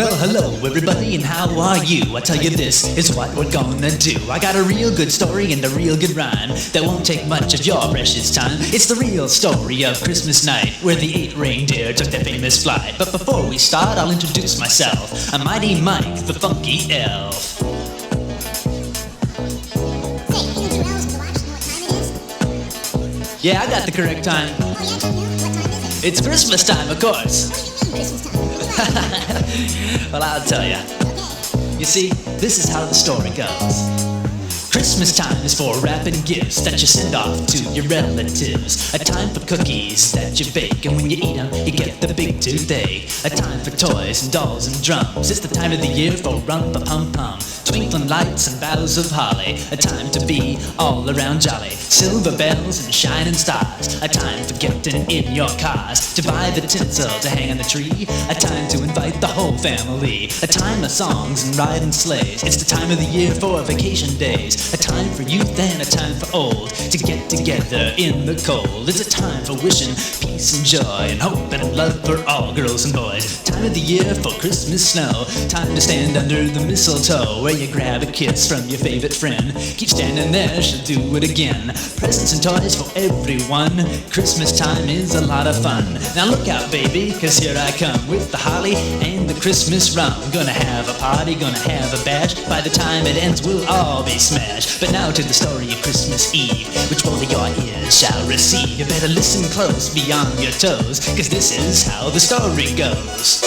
Well, hello everybody, and how are you? I tell you, this is what we're gonna do. I got a real good story and a real good rhyme that won't take much of your precious time. It's the real story of Christmas night, where the 8 reindeer took their famous flight. But before we start, I'll introduce myself. I'm Mighty Mike, the funky elf. Yeah, I got the correct time. It's Christmas time, of course. Well, I'll tell ya. You see, this is how the story goes. Christmas time is for wrapping gifts that you send off to your relatives. A time for cookies that you bake, and when you eat them, you get the big toothache. A time for toys and dolls and drums. It's the time of the year for rum-pa-pum-pum. Twinkling lights and boughs of holly. A time to be all around jolly. Silver bells and shining stars. A time for getting in your cars. To buy the tinsel to hang on the tree. A time to invite the whole family. A time of songs and riding sleighs. It's the time of the year for vacation days. A time for youth and a time for old to get together in the cold. It's a time for wishing peace and joy and hope and love for all girls and boys. Time of the year for Christmas snow. Time to stand under the mistletoe, where you grab a kiss from your favorite friend. Keep standing there, she'll do it again. Presents and toys for everyone. Christmas time is a lot of fun. Now look out, baby, cause here I come with the holly and the Christmas rum. Gonna have a party, gonna have a bash. By the time it ends, we'll all be smashed. But now to the story of Christmas Eve, which both of your ears shall receive. You better listen close beyond your toes, cause this is how the story goes.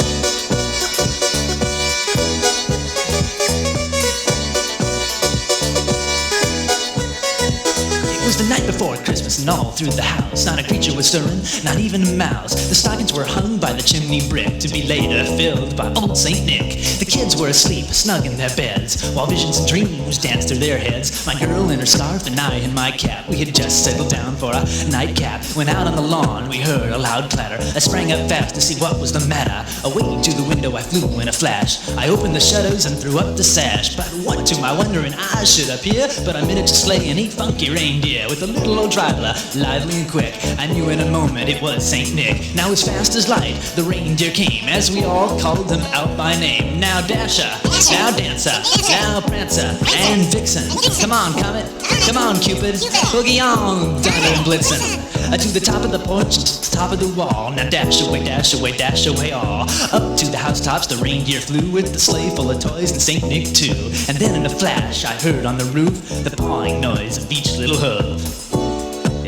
It was the night before Christmas, and all through the house not a creature was stirring, not even a mouse. The stockings were hung by the chimney brick, to be later filled by old Saint Nick. The kids were asleep, snug in their beds, while visions and dreams danced through their heads. My girl in her scarf and I in my cap, we had just settled down for a nightcap. When out on the lawn we heard a loud clatter. I sprang up fast to see what was the matter. Away to the window I flew in a flash. I opened the shutters and threw up the sash. But what to my wondering eyes should appear but a minute to slay an 8 funky reindeer, with a little old traveler, lively and quick. I knew in a moment it was Saint Nick. Now as fast as light the reindeer came, as we all called them out by name. Now Dasher, now Dancer, now Prancer and Vixen. Come on, Comet, come on, Cupid, boogie on, Donner and Blitzen. To the top of the porch, to the top of the wall. Now dash away, dash away, dash away all. Up to the housetops the reindeer flew, with the sleigh full of toys and Saint Nick too. And then in a flash I heard on the roof the pawing noise of each little hoof.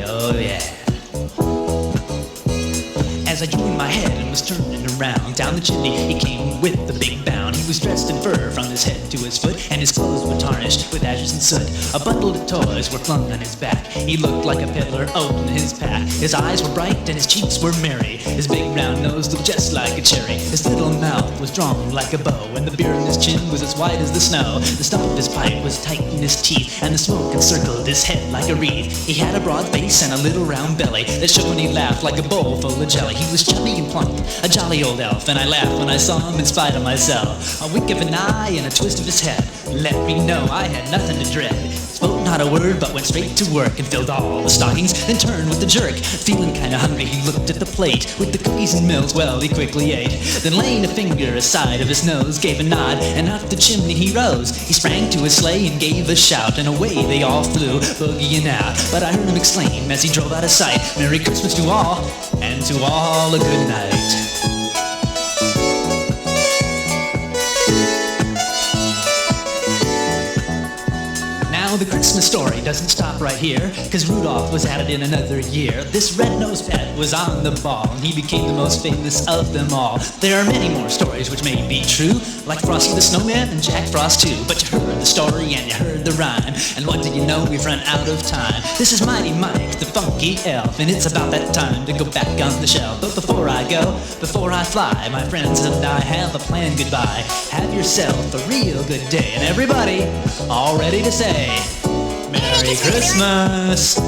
Oh yeah. As I drew in my head and was turning around, down the chimney he came with the big bound. He was dressed in fur from his head to his foot, and his clothes were tarnished with ashes and soot. A bundle of toys were flung on his back. He looked like a peddler opening his pack. His eyes were bright and his cheeks were merry. His big round nose looked just like a cherry. His little mouth was drawn like a bow, and the beard on his chin was as white as the snow. The stump of his pipe was tight in his teeth, and the smoke encircled his head like a wreath. He had a broad face and a little round belly that shook when he laughed like a bowl full of jelly. He was chubby and plump, a jolly old elf, and I laughed when I saw him in spite of myself. A wink of an eye and a twist of his head let me know I had nothing to dread. Spoke not a word, but went straight to work and filled all the stockings, then turned with a jerk. Feeling kinda hungry, he looked at the plate with the cookies and milks. Well, he quickly ate, then laying a finger aside of his nose, gave a nod, and up the chimney he rose. He sprang to his sleigh and gave a shout, and away they all flew, boogieing out. But I heard him exclaim as he drove out of sight, "Merry Christmas to all, and to all a good night." The Christmas story doesn't stop right here, cause Rudolph was at it in another year. This red-nosed pet was on the ball, and he became the most famous of them all. There are many more stories which may be true, like Frosty the Snowman and Jack Frost too. But you heard the story and you heard the rhyme, and what do you know, we've run out of time. This is Mighty Mike, the funky elf, and it's about that time to go back on the shelf. But before I go, before I fly, my friends and I have a plan goodbye. Have yourself a real good day, and everybody all ready to say Merry Christmas!